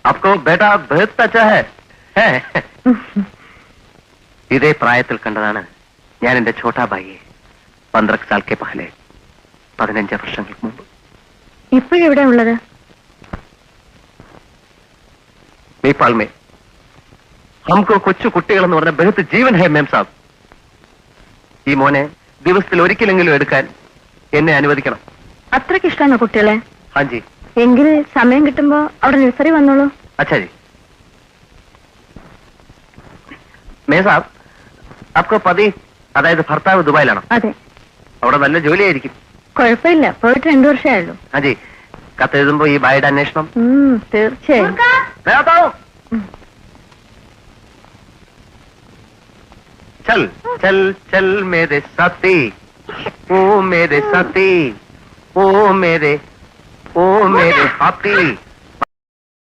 आपको बेटा बहुत अच्छा है ഇതേ പ്രായത്തിൽ കണ്ടതാണ് ഞാൻ എന്റെ ഛോട്ടാ ഭായിയെ 15 साल के पहले 15 വർഷങ്ങൾക്ക് മുമ്പ്. ഇപ്പോഴെവിടെ ഉള്ളത്? നേപ്പാൾ में हमको കൊച്ചു കുട്ടികളെന്ന് പറഞ്ഞ ബഹുത്ത് ജീവൻ ഹേ മേം സാബ്. ഈ മോനെ ദിവസത്തിൽ ഒരിക്കലെങ്കിലും എടുക്കാൻ എന്നെ അനുവദിക്കണം. അത്രയ്ക്ക് ഇഷ്ടമാണോ കുട്ടികളെ? ഹാജി. എങ്കിൽ സമയം കിട്ടുമ്പോ അവിടെ നഴ്സറി വന്നോളൂ. अच्छा जी. മേം സാബ് आपको പതി അതായത് ഭർത്താവ് ദുബായിലാണോ? അതെ. അവിടെ നല്ല ജോലിയായിരിക്കും. കുഴപ്പമില്ല, പോയിട്ട് 2 വർഷമായുള്ളൂ. ഹാജി. കത്തെഴുതുമ്പോ ഈ ഭായിയുടെ അന്വേഷണം. തീർച്ചയായും. चल चल चल मेरे साथी, ओ मेरे साथी, ओ मेरे हाथी.